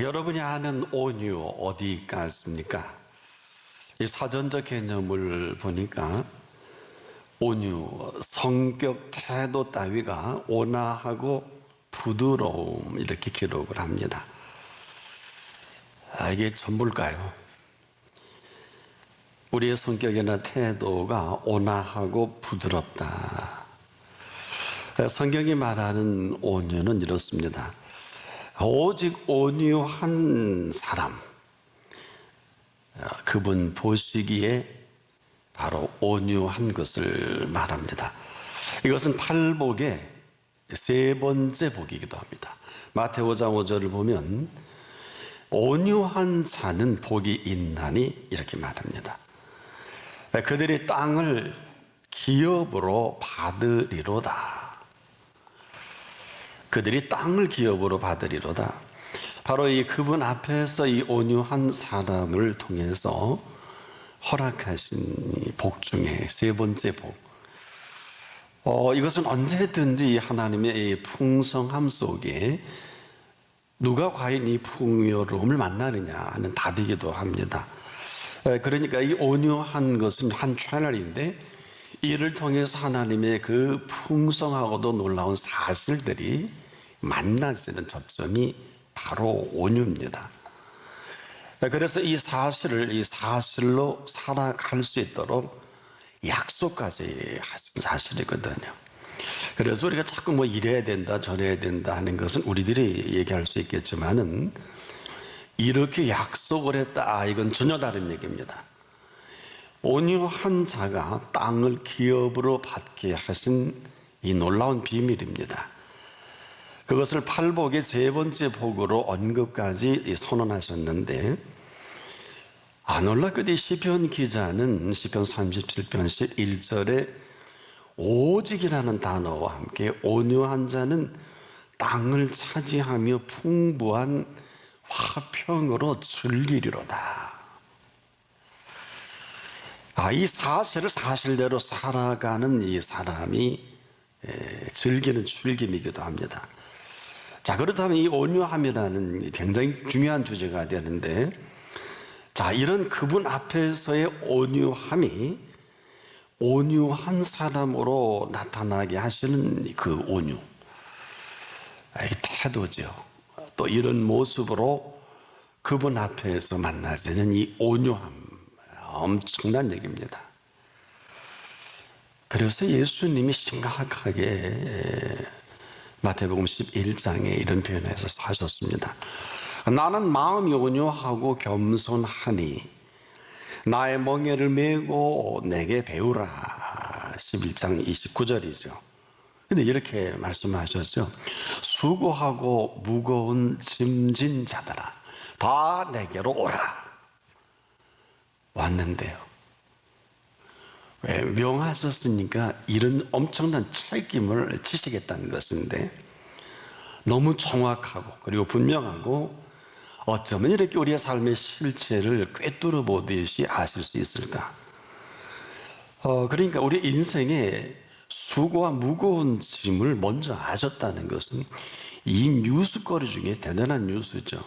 여러분이 아는 온유 어디 있겠습니까? 이 사전적 개념을 보니까 온유, 성격, 태도 따위가 온화하고 부드러움 이렇게 기록을 합니다. 이게 전부일까요? 우리의 성격이나 태도가 온화하고 부드럽다. 성경이 말하는 온유는 이렇습니다. 오직 온유한 사람, 그분 보시기에 바로 온유한 것을 말합니다. 이것은 팔복의 세 번째 복이기도 합니다. 마태오 5장 5절을 보면 온유한 자는 복이 있나니 이렇게 말합니다. 그들이 땅을 기업으로 받으리로다. 그들이 땅을 기업으로 받으리로다. 바로 이 그분 앞에서 이 온유한 사람을 통해서 허락하신 복 중에 세 번째 복. 이것은 언제든지 하나님의 이 풍성함 속에 누가 과연 이 풍요로움을 만나느냐 하는 답이기도 합니다. 그러니까 이 온유한 것은 한 채널인데 이를 통해서 하나님의 그 풍성하고도 놀라운 사실들이 만나지는 접점이 바로 온유입니다. 그래서 이 사실로 살아갈 수 있도록 약속까지 하신 사실이거든요. 그래서 우리가 자꾸 이래야 된다 저래야 된다 하는 것은 우리들이 얘기할 수 있겠지만은 이렇게 약속을 했다, 이건 전혀 다른 얘기입니다. 온유한 자가 땅을 기업으로 받게 하신 이 놀라운 비밀입니다. 그것을 팔복의 세 번째 복으로 언급까지 선언하셨는데, 놀랍게도 시편 기자는 시편 37편 11절에 오직이라는 단어와 함께 온유한 자는 땅을 차지하며 풍부한 화평으로 즐기리로다. 이 사실을 사실대로 살아가는 이 사람이 즐기는 즐김이기도 합니다. 자, 그렇다면 이 온유함이라는 굉장히 중요한 주제가 되는데, 이런 그분 앞에서의 온유함이 온유한 사람으로 나타나게 하시는 그 온유, 이 태도죠. 또 이런 모습으로 그분 앞에서 만나지는 이 온유함, 엄청난 얘기입니다. 그래서 예수님이 심각하게 마태복음 11장에 이런 표현에서 하셨습니다. 나는 마음이 온유하고 겸손하니 나의 멍에를 메고 내게 배우라. 11장 29절이죠. 근데 이렇게 말씀하셨죠. 수고하고 무거운 짐진 자들아, 다 내게로 오라. 왔는데요. 왜? 명하셨으니까 이런 엄청난 책임을 지시겠다는 것인데, 너무 정확하고 그리고 분명하고 어쩌면 이렇게 우리의 삶의 실체를 꿰뚫어 보듯이 아실 수 있을까? 그러니까 우리 인생에 수고와 무거운 짐을 먼저 아셨다는 것은 이 뉴스거리 중에 대단한 뉴스죠.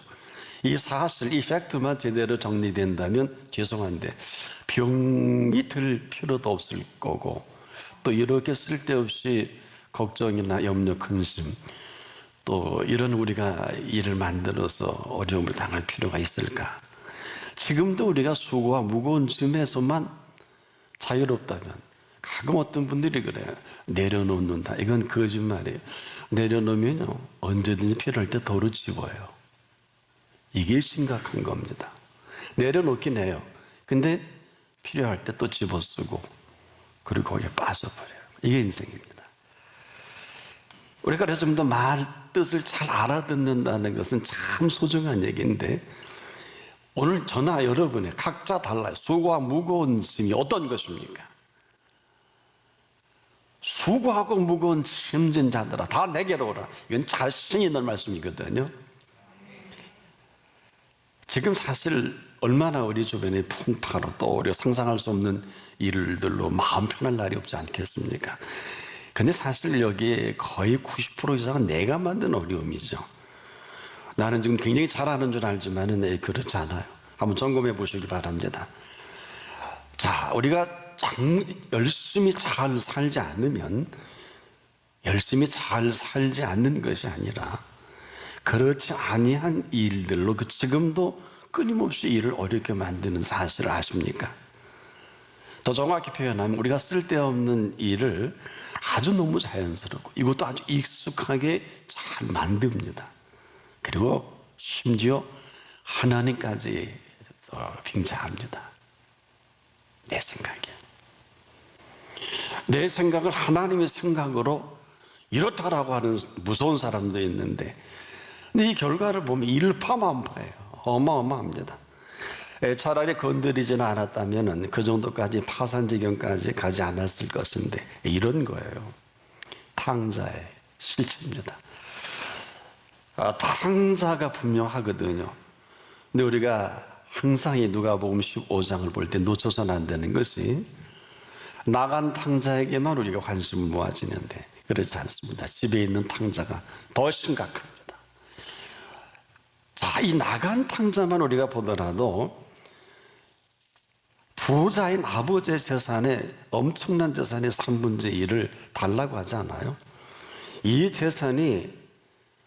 이 사실, 이 팩트만 제대로 정리된다면 죄송한데 병이 들 필요도 없을 거고, 또 이렇게 쓸데없이 걱정이나 염려, 근심, 또 이런 우리가 일을 만들어서 어려움을 당할 필요가 있을까? 지금도 우리가 수고와 무거운 짐에서만 자유롭다면, 가끔 어떤 분들이 그래요. 내려놓는다. 이건 거짓말이에요. 내려놓으면요, 언제든지 필요할 때 도로 집어요. 이게 심각한 겁니다. 내려놓긴 해요. 근데 필요할 때 또 집어쓰고, 그리고 거기에 빠져버려요. 이게 인생입니다. 우리가 그래서 좀 더 말 뜻을 잘 알아듣는다는 것은 참 소중한 얘기인데, 오늘 저나 여러분의 각자 달라요. 수고와 무거운 짐이 어떤 것입니까? 수고하고 무거운 짐진 자들아, 다 내게로 오라. 이건 자신이 있는 말씀이거든요. 지금 사실 얼마나 우리 주변에 풍파로 또 우리가 상상할 수 없는 일들로 마음 편할 날이 없지 않겠습니까? 근데 사실 여기에 거의 90% 이상은 내가 만든 어려움이죠. 나는 지금 굉장히 잘하는 줄 알지만은 그렇지 않아요. 한번 점검해 보시기 바랍니다. 자, 우리가 열심히 잘 살지 않으면 열심히 잘 살지 않는 것이 아니라 그렇지 아니한 일들로 지금도 끊임없이 일을 어렵게 만드는 사실을 아십니까? 더 정확히 표현하면 우리가 쓸데없는 일을 아주 너무 자연스럽고 이것도 아주 익숙하게 잘 만듭니다. 그리고 심지어 하나님까지 빙자합니다. 내 생각에. 내 생각을 하나님의 생각으로 이렇다라고 하는 무서운 사람도 있는데, 근데 이 결과를 보면 일파만파예요. 어마어마합니다. 차라리 건드리지는 않았다면 그 정도까지 파산지경까지 가지 않았을 것인데, 이런 거예요. 탕자의 실체입니다. 탕자가 분명하거든요. 근데 우리가 항상 이 누가복음 15장을 볼 때 놓쳐서는 안 되는 것이 나간 탕자에게만 우리가 관심을 모아지는데 그렇지 않습니다. 집에 있는 탕자가 더 심각합니다. 자, 이 나간 탕자만 우리가 보더라도 부자인 아버지의 재산에 엄청난 재산의 3분의 1을 달라고 하지 않아요? 이 재산이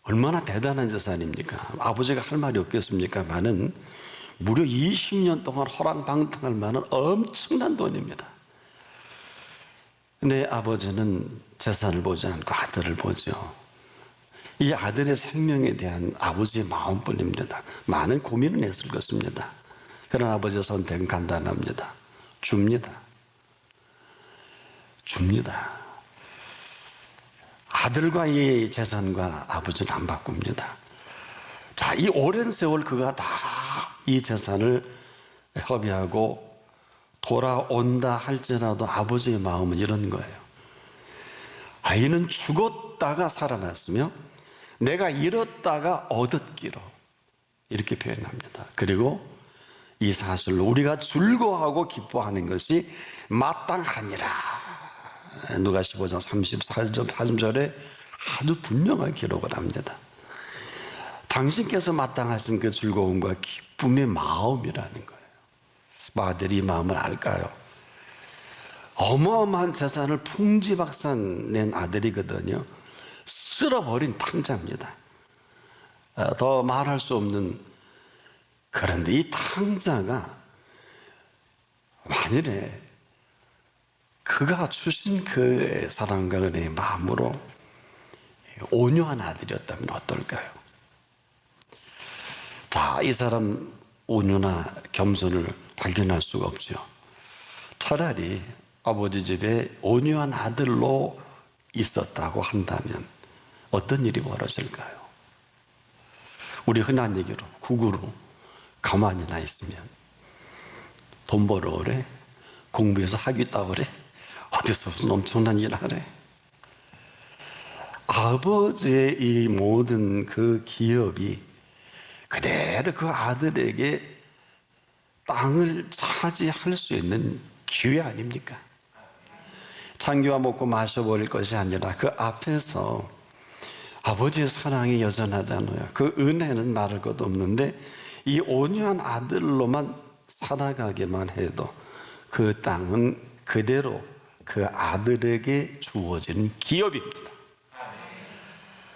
얼마나 대단한 재산입니까? 아버지가 할 말이 없겠습니까만은 무려 20년 동안 호랑방탕할 만한 엄청난 돈입니다. 내 아버지는 재산을 보지 않고 아들을 보죠. 이 아들의 생명에 대한 아버지의 마음뿐입니다. 많은 고민을 했을 것입니다. 그런 아버지의 선택은 간단합니다. 줍니다. 아들과의 재산과 아버지는 안 바꿉니다. 자, 이 오랜 세월 그가 다 이 재산을 협의하고 돌아온다 할지라도 아버지의 마음은 이런 거예요. 아이는 죽었다가 살아났으며 내가 잃었다가 얻었기로, 이렇게 표현합니다. 그리고 이 사실로 우리가 즐거워하고 기뻐하는 것이 마땅하니라. 누가 15장 34절에 아주 분명한 기록을 합니다. 당신께서 마땅하신 그 즐거움과 기쁨의 마음이라는 거예요. 아들이 이 마음을 알까요? 어마어마한 재산을 풍지박산 낸 아들이거든요. 쓸어버린 탕자입니다. 더 말할 수 없는. 그런데 이 탕자가 만일에 그가 주신 그 사랑과 은혜의 마음으로 온유한 아들이었다면 어떨까요? 자, 이 사람 온유나 겸손을 발견할 수가 없죠. 차라리 아버지 집에 온유한 아들로 있었다고 한다면 어떤 일이 벌어질까요? 우리 흔한 얘기로 국으로 가만히나 있으면 돈 벌어 오래, 공부해서 학위 따오래, 어디서 무슨 엄청난 일 하래. 아버지의 이 모든 그 기업이 그대로 그 아들에게 땅을 차지할 수 있는 기회 아닙니까? 창기와 먹고 마셔버릴 것이 아니라 그 앞에서 아버지의 사랑이 여전하잖아요. 그 은혜는 말할 것도 없는데 이 온유한 아들로만 살아가게만 해도 그 땅은 그대로 그 아들에게 주어지는 기업입니다.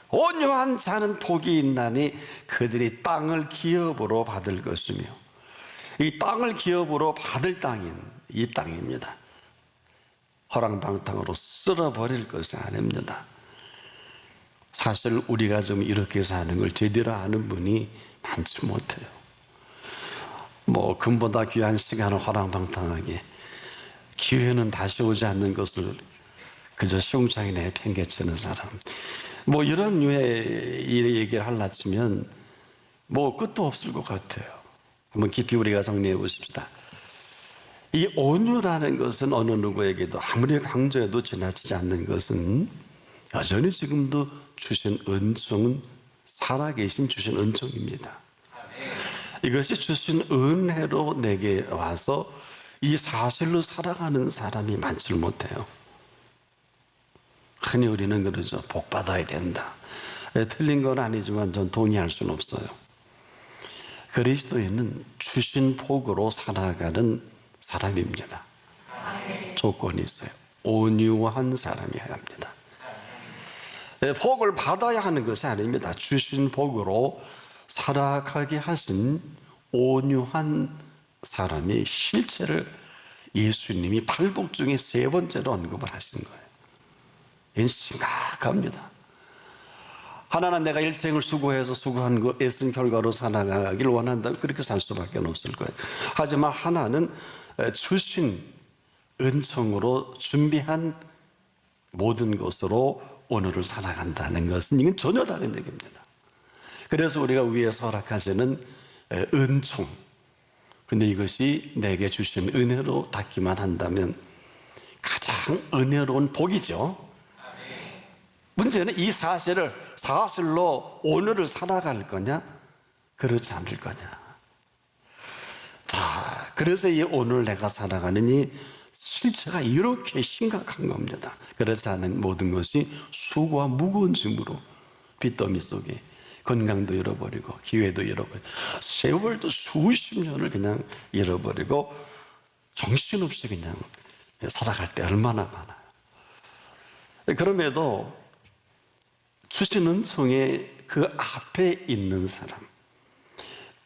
온유한 자는 복이 있나니 그들이 땅을 기업으로 받을 것이며, 이 땅을 기업으로 받을 땅인 이 땅입니다. 허랑방탕으로 쓸어버릴 것이 아닙니다. 사실 우리가 좀 이렇게 사는 걸 제대로 아는 분이 많지 못해요. 금보다 귀한 시간을 허랑방탕하게, 기회는 다시 오지 않는 것을 그저 시궁창이 내에 팽개치는 사람, 이런 류의 얘기를 하려 치면 끝도 없을 것 같아요. 한번 깊이 우리가 정리해 보십시다. 이 온유라는 것은 어느 누구에게도 아무리 강조해도 지나치지 않는 것은 여전히 지금도 주신 은총은 살아계신 주신 은총입니다. 이것이 주신 은혜로 내게 와서 이 사실로 살아가는 사람이 많지 못해요. 흔히 우리는 그러죠. 복 받아야 된다. 틀린 건 아니지만 전 동의할 수는 없어요. 그리스도인은 주신 복으로 살아가는 사람입니다. 조건이 있어요. 온유한 사람이어야 합니다. 복을 받아야 하는 것이 아닙니다. 주신 복으로 살아가게 하신 온유한 사람의 실체를 예수님이 팔복 중에 세 번째로 언급을 하신 거예요. 이건 심각합니다. 하나는 내가 일생을 수고해서 수고한 거 애쓴 결과로 살아가길 원한다면 그렇게 살 수밖에 없을 거예요. 하지만 하나는 주신 은총으로 준비한 모든 것으로 오늘을 살아간다는 것은 이건 전혀 다른 얘기입니다. 그래서 우리가 위에서 허락하시는 은총, 근데 이것이 내게 주신 은혜로 닿기만 한다면 가장 은혜로운 복이죠. 문제는 이 사실로 오늘을 살아갈 거냐, 그렇지 않을 거냐. 자, 그래서 이 오늘 내가 살아가는 이 실체가 이렇게 심각한 겁니다. 그렇지 않은 모든 것이 수고와 무거운 짐으로 빚더미 속에 건강도 잃어버리고 기회도 잃어버리고 세월도 수십 년을 그냥 잃어버리고 정신없이 그냥 살아갈 때 얼마나 많아요. 그럼에도 주신 은총의 그 앞에 있는 사람,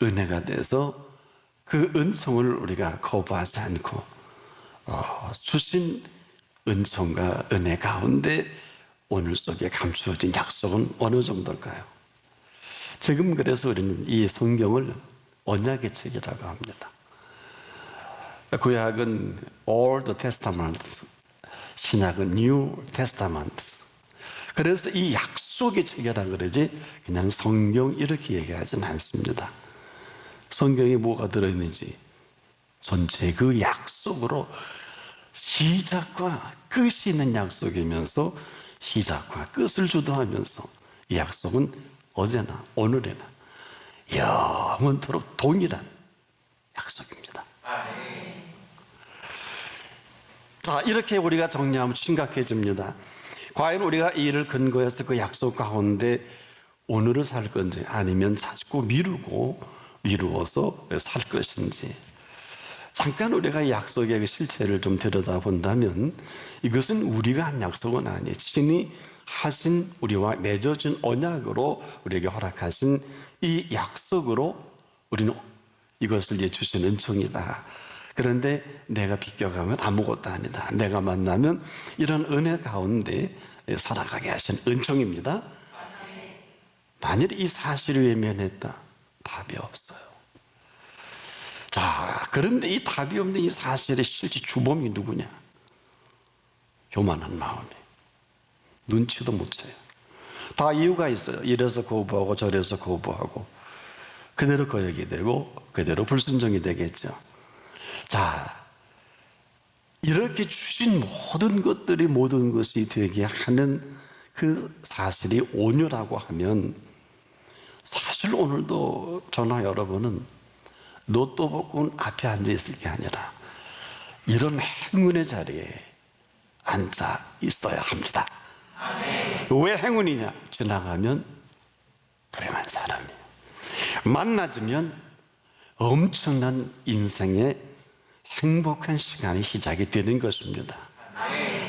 은혜가 돼서 그 은총을 우리가 거부하지 않고 주신 은총과 은혜 가운데 오늘 속에 감추어진 약속은 어느 정도일까요? 지금 그래서 우리는 이 성경을 언약의 책이라고 합니다. 구약은 Old Testament, 신약은 New Testament. 그래서 이 약속의 책이라고 그러지 그냥 성경 이렇게 얘기하지는 않습니다. 성경에 뭐가 들어있는지 전체 그 약속으로 시작과 끝이 있는 약속이면서 시작과 끝을 주도하면서 이 약속은 어제나 오늘에나 영원토록 동일한 약속입니다. 자, 이렇게 우리가 정리하면 심각해집니다. 과연 우리가 이 일을 근거해서 그 약속 가운데 오늘을 살 건지 아니면 자꾸 미루어서 살 것인지, 잠깐 우리가 이 약속의 실체를 좀 들여다본다면 이것은 우리가 한 약속은 아니에요. 신이 하신 우리와 맺어진 언약으로 우리에게 허락하신 이 약속으로 우리는 이것을 이제 주신 은총이다. 그런데 내가 비껴가면 아무것도 아니다. 내가 만나면 이런 은혜 가운데 살아가게 하신 은총입니다. 만일 이 사실을 외면했다, 답이 없어요. 자, 그런데 이 답이 없는 이 사실의 실제 주범이 누구냐? 교만한 마음이. 눈치도 못 채요. 다 이유가 있어요. 이래서 거부하고 저래서 거부하고 그대로 거역이 되고 그대로 불순종이 되겠죠. 자, 이렇게 주신 모든 것이 되게 하는 그 사실이 온유라고 하면, 사실 오늘도 저나 여러분은 로또 복권 앞에 앉아 있을 게 아니라 이런 행운의 자리에 앉아 있어야 합니다. 왜 행운이냐? 지나가면 불행한 사람이에요. 만나지면 엄청난 인생의 행복한 시간이 시작이 되는 것입니다.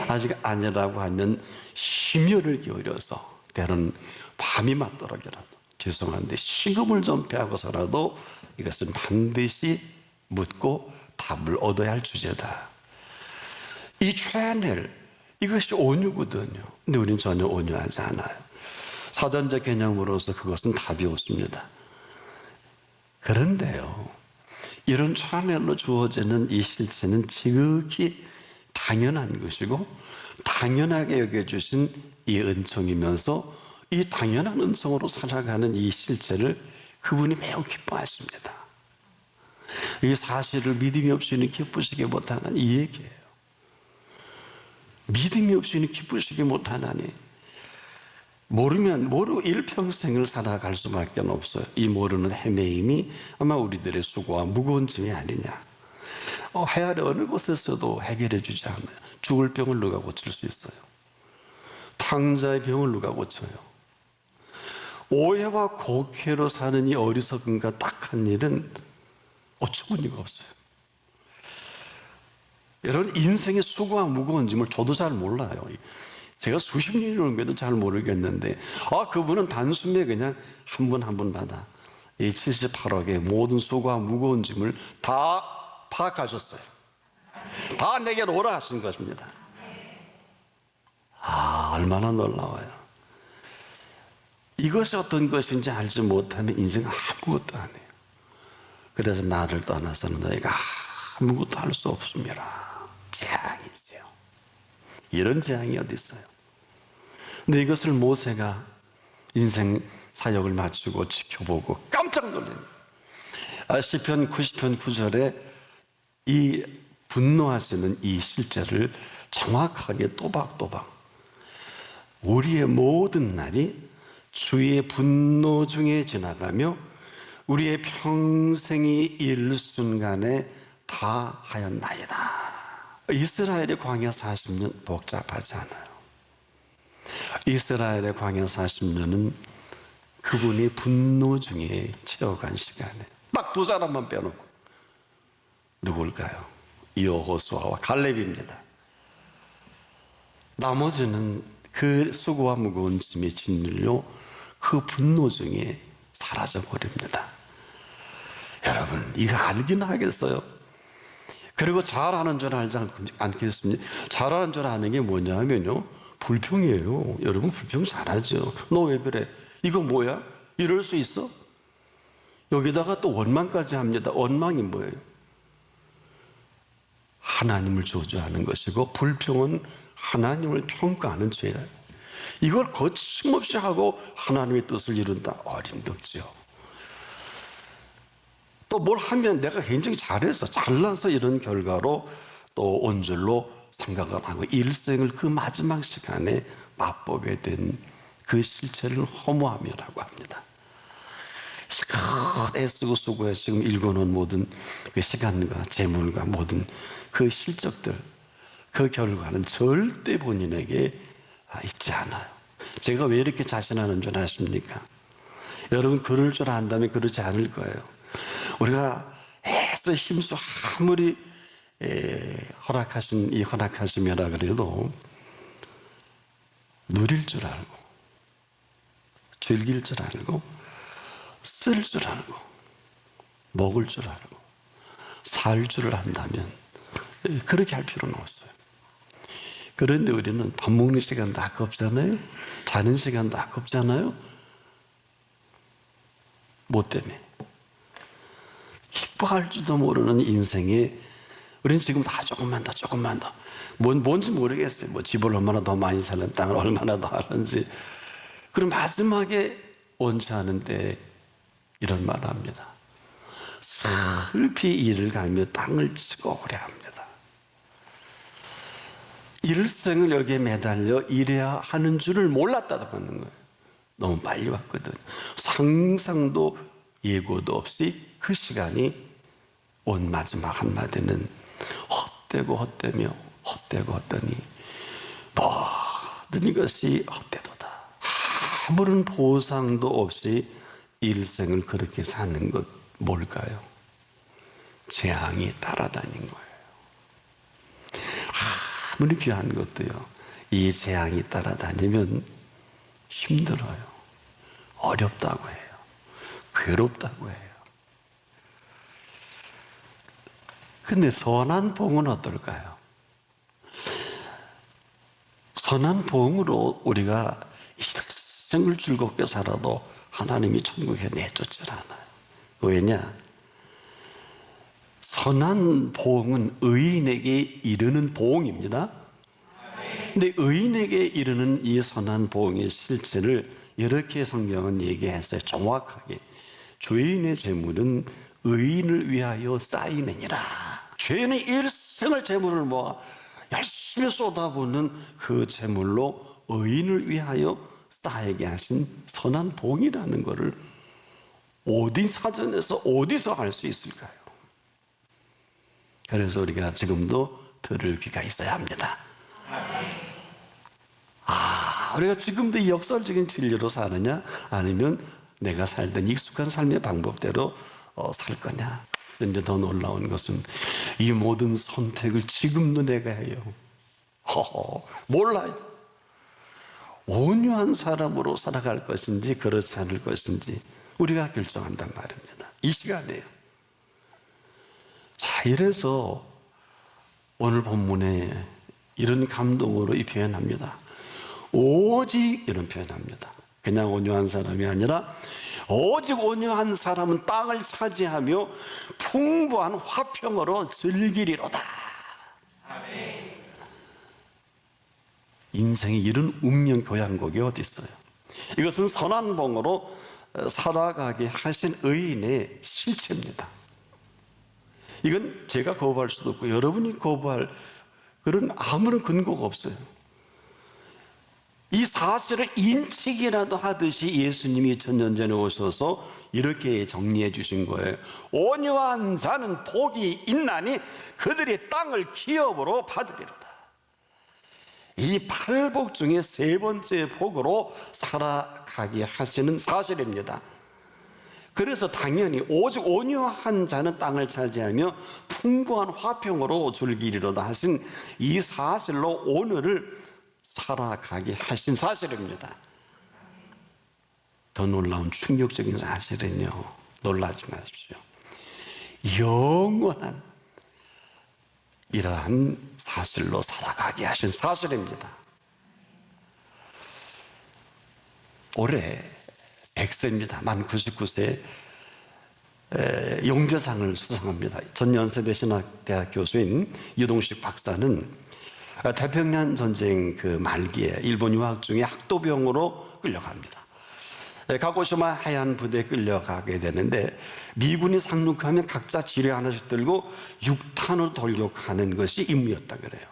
아직 아니라고 하면 심혈을 기울여서 때로는 밤이 맞도록이라도, 죄송한데 식음을 좀 빼고서라도 이것은 반드시 묻고 답을 얻어야 할 주제다. 이 최애낼, 이것이 온유거든요. 근데 우리는 전혀 온유하지 않아요. 사전적 개념으로서 그것은 답이 없습니다. 그런데요, 이런 최애넬로 주어지는 이 실체는 지극히 당연한 것이고 당연하게 여겨주신 이 은총이면서 이 당연한 은총으로 살아가는 이 실체를 그분이 매우 기뻐하십니다. 이 사실을 믿음이 없이는 기쁘시게 못하는 이 얘기예요. 믿음이 없이는 기쁘시게 못하나니, 모르고 일평생을 살아갈 수밖에 없어요. 이 모르는 헤매임이 아마 우리들의 수고와 무거운 짐이 아니냐. 해아래 어느 곳에서도 해결해 주지 않아요. 죽을 병을 누가 고칠 수 있어요? 탕자의 병을 누가 고쳐요? 오해와 곡해로 사는 이 어리석음과 딱한 일은 어처구니가 없어요. 여러분, 인생의 수고와 무거운 짐을 저도 잘 몰라요. 제가 수십 년이 넘게도 잘 모르겠는데, 그분은 단숨에 그냥 한 분 한 분마다 이 78억의 모든 수고와 무거운 짐을 다 파악하셨어요. 다 내게 오라 하신 것입니다. 얼마나 놀라워요. 이것이 어떤 것인지 알지 못하면 인생은 아무것도 아니에요. 그래서 나를 떠나서는 너희가 아무것도 할 수 없습니다. 재앙이죠. 이런 재앙이 어디 있어요? 근데 이것을 모세가 인생 사역을 마치고 지켜보고 깜짝 놀랍니다. 시편 90편 9절에 이 분노하시는 이 실제를 정확하게 또박또박 우리의 모든 날이 주의 분노 중에 지나가며 우리의 평생이 일순간에 다 하였나이다. 이스라엘의 광야 40년 복잡하지 않아요. 이스라엘의 광야 40년은 그분이 분노 중에 채워간 시간에 딱 두 사람만 빼놓고 누굴까요? 여호수아와 갈렙입니다. 나머지는 그 수고와 무거운 짐에 짓눌려 그 분노 중에 사라져버립니다. 여러분, 이거 알긴 하겠어요? 그리고 잘하는 줄 알지 않겠습니까? 잘하는 줄 아는 게 뭐냐면요, 불평이에요. 여러분, 불평 잘하죠. 너 왜 그래? 이거 뭐야? 이럴 수 있어? 여기다가 또 원망까지 합니다. 원망이 뭐예요? 하나님을 저주하는 것이고, 불평은 하나님을 평가하는 죄예요. 이걸 거침없이 하고 하나님의 뜻을 이룬다? 어림없죠. 또 뭘 하면 내가 굉장히 잘해서 잘나서 이런 결과로 또 온 줄로 생각을 하고 일생을 그 마지막 시간에 맛보게 된 그 실체를 허무함이라고 합니다. 애쓰고 수고해서 지금 읽어놓은 모든 그 시간과 재물과 모든 그 실적들, 그 결과는 절대 본인에게 있지 않아요. 제가 왜 이렇게 자신하는 줄 아십니까? 여러분, 그럴 줄 안다면 그러지 않을 거예요. 우리가 애써 힘써 아무리 허락하심이라 그래도 누릴 줄 알고 즐길 줄 알고 쓸 줄 알고 먹을 줄 알고 살 줄 안다면 그렇게 할 필요는 없어요. 그런데 우리는 밥 먹는 시간도 아깝잖아요. 자는 시간도 아깝잖아요. 뭐 때문에? 기뻐할 줄도 모르는 인생에 우리는 지금 다 조금만 더 뭔지 모르겠어요. 뭐 집을 얼마나 더 많이 살는, 땅을 얼마나 더 하는지. 그럼 마지막에 원치 않은데 이런 말을 합니다. 슬피 이를 갈며 땅을 치고 그래 합니다. 일생을 여기에 매달려 일해야 하는 줄을 몰랐다고 하는 거예요. 너무 빨리 왔거든. 상상도 예고도 없이 그 시간이 온 마지막 한마디는 헛되고 헛되며 헛되고 헛되니 모든 것이 헛되도다. 아무런 보상도 없이 일생을 그렇게 사는 것 뭘까요? 재앙이 따라다닌 거예요. 아무리 귀한 것도요, 이 재앙이 따라다니면 힘들어요. 어렵다고 해요. 괴롭다고 해요. 근데 선한 봉은 어떨까요? 선한 봉으로 우리가 일생을 즐겁게 살아도 하나님이 천국에 내쫓질 않아요. 왜냐? 선한 봉은 의인에게 이르는 봉입니다. 근데 의인에게 이르는 이 선한 봉의 실체를 이렇게 성경은 얘기했어요. 정확하게. 죄인의 재물은 의인을 위하여 쌓이느니라. 죄인은 일생을 재물을 모아 열심히 쏟아붓는 그 재물로 의인을 위하여 쌓이게 하신 선한 봉이라는 것을 어디 사전에서 어디서 알 수 있을까요? 그래서 우리가 지금도 들을 귀가 있어야 합니다. 우리가 지금도 이 역설적인 진리로 사느냐, 아니면 내가 살던 익숙한 삶의 방법대로 살 거냐. 그런데 더 놀라운 것은 이 모든 선택을 지금도 내가 해요. 몰라요. 온유한 사람으로 살아갈 것인지 그렇지 않을 것인지 우리가 결정한단 말입니다. 이 시간에요. 자, 이래서 오늘 본문에 이런 감동으로 이 표현합니다. 오직 이런 표현합니다. 그냥 온유한 사람이 아니라 오직 온유한 사람은 땅을 차지하며 풍부한 화평으로 즐기리로다. 아멘. 인생에 이런 운명 교양곡이 어디 있어요? 이것은 선한 봉으로 살아가게 하신 의인의 실체입니다. 이건 제가 거부할 수도 없고 여러분이 거부할 그런 아무런 근거가 없어요. 이 사실을 인식이라도 하듯이 예수님이 2000년 전에 오셔서 이렇게 정리해 주신 거예요. 온유한 자는 복이 있나니 그들이 땅을 기업으로 받으리로다. 이 8복 중에 세 번째 복으로 살아가게 하시는 사실입니다. 그래서 당연히 오직 온유한 자는 땅을 차지하며 풍부한 화평으로 즐기리로다 하신 이 사실로 오늘을 살아가게 하신 사실입니다. 더 놀라운 충격적인 사실은요, 놀라지 마십시오. 영원한 이러한 사실로 살아가게 하신 사실입니다. 올해 100세입니다. 만 99세 영재상을 수상합니다. 전 연세대 신학대학 교수인 유동식 박사는 태평양 전쟁 그 말기에 일본 유학 중에 학도병으로 끌려갑니다. 가고시마 하얀 부대에 끌려가게 되는데 미군이 상륙하면 각자 지뢰 하나씩 들고 6탄으로 돌격하는 것이 임무였다 그래요.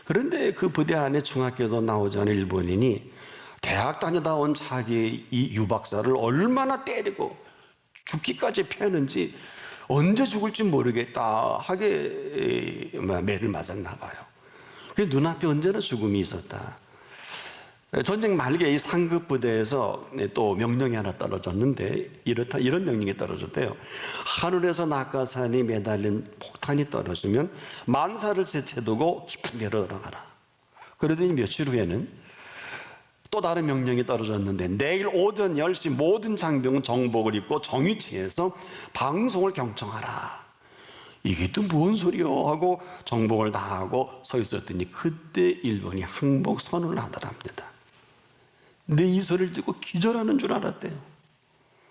그런데 그 부대 안에 중학교도 나오지 않은 일본인이 대학 다니다 온 자기 이 유박사를 얼마나 때리고 죽기까지 패는지 언제 죽을지 모르겠다 하게 매를 맞았나 봐요. 그 눈앞에 언제나 죽음이 있었다. 전쟁 말기에 이 상급 부대에서 또 명령이 하나 떨어졌는데 이런 명령이 떨어졌대요. 하늘에서 낙하산이 매달린 폭탄이 떨어지면 만사를 제쳐두고 깊은 데로 들어가라. 그러더니 며칠 후에는 또 다른 명령이 떨어졌는데 내일 오전 10시 모든 장병은 정복을 입고 정위치에서 방송을 경청하라. 이게 또 뭔 소리요? 하고 정복을 다 하고 서 있었더니 그때 일본이 항복 선언을 하더랍니다. 근데 이 소리를 듣고 기절하는 줄 알았대요.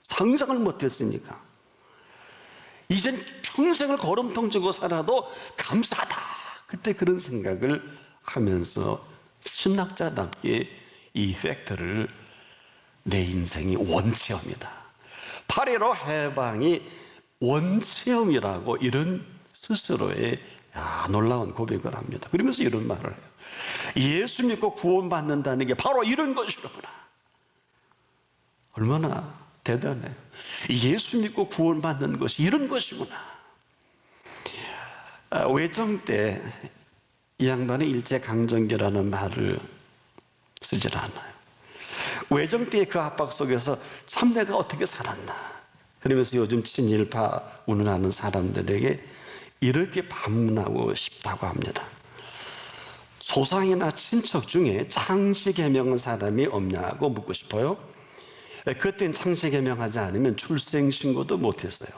상상을 못했으니까. 이젠 평생을 걸음통지고 살아도 감사하다. 그때 그런 생각을 하면서 신학자답게 이 팩트를 내 인생이 원체험이다. 8.15 해방이 원체험이라고 이런 스스로의 놀라운 고백을 합니다. 그러면서 이런 말을 해요. 예수 믿고 구원받는다는 게 바로 이런 것이로구나. 얼마나 대단해요. 예수 믿고 구원받는 것이 이런 것이구나. 외정 때 이 양반이 일제강점기라는 말을 쓰질 않아요. 외정 때의 그 압박 속에서 참 내가 어떻게 살았나. 그러면서 요즘 친일파 운운하는 사람들에게 이렇게 반문하고 싶다고 합니다. 조상이나 친척 중에 창씨개명한 사람이 없냐고 묻고 싶어요. 그땐 창씨개명하지 않으면 출생신고도 못했어요.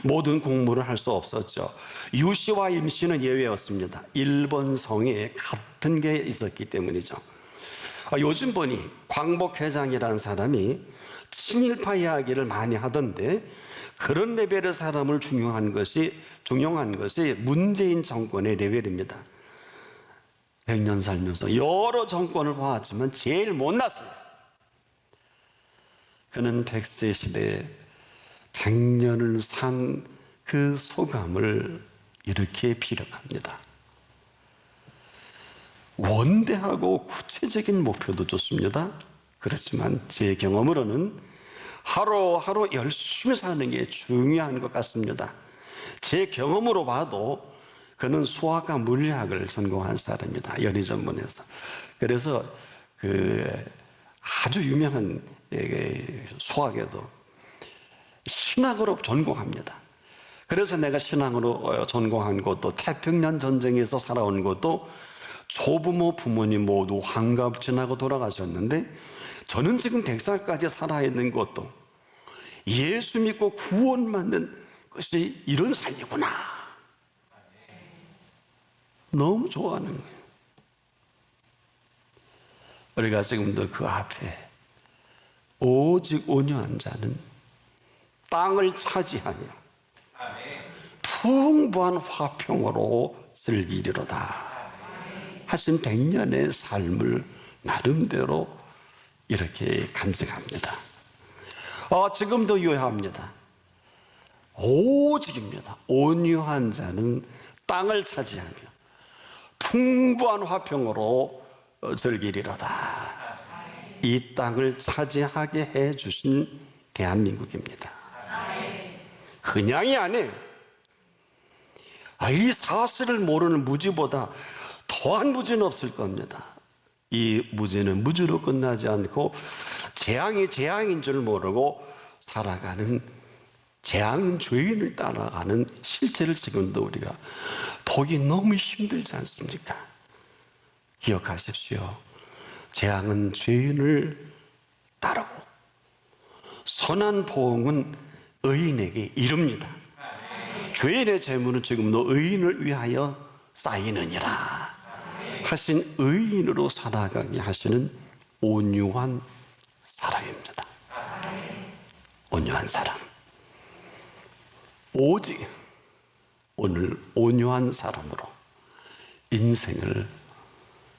모든 공무를 할 수 없었죠. 유씨와 임씨는 예외였습니다. 일본 성에 같은 게 있었기 때문이죠. 요즘 보니 광복회장이라는 사람이 친일파 이야기를 많이 하던데 그런 레벨의 사람을 중용한 것이 문재인 정권의 레벨입니다. 100년 살면서 여러 정권을 봐왔지만 제일 못났어요. 그는 100세 시대에 100년을 산 그 소감을 이렇게 피력합니다. 원대하고 구체적인 목표도 좋습니다. 그렇지만 제 경험으로는 하루하루 열심히 사는 게 중요한 것 같습니다. 제 경험으로 봐도 그는 수학과 물리학을 전공한 사람입니다. 연희전문에서. 그래서 아주 유명한 수학에도 신학으로 전공합니다. 그래서 내가 신학으로 전공한 것도, 태평양 전쟁에서 살아온 것도, 조부모 부모님 모두 환갑 지나고 돌아가셨는데 저는 지금 100살까지 살아있는 것도 예수 믿고 구원받는 것이 이런 삶이구나. 너무 좋아하는 거예요. 우리가 지금도 그 앞에 오직 온유한 자는 땅을 차지하며 풍부한 화평으로 즐기리로다 하신 100년의 삶을 나름대로 이렇게 간증합니다. 지금도 유효합니다. 오직입니다. 온유한 자는 땅을 차지하며 풍부한 화평으로 즐기리로다. 이 땅을 차지하게 해주신 대한민국입니다. 그냥이 아니에요. 이 사실을 모르는 무지보다 더한 무지는 없을 겁니다. 이 무지는 무지로 끝나지 않고 재앙이 재앙인 줄 모르고 살아가는, 재앙은 죄인을 따라가는 실체를 지금도 우리가 보기 너무 힘들지 않습니까? 기억하십시오. 재앙은 죄인을 따르고 선한 보응은 의인에게 이릅니다. 죄인의 재물은 지금도 의인을 위하여 쌓이느니라 하신 의인으로 살아가게 하시는 온유한 사람입니다. 온유한 사람. 오직 오늘 온유한 사람으로 인생을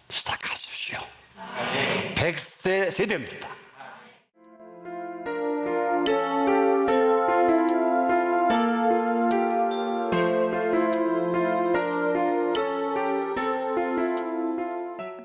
시작하십시오. 100세 세대입니다.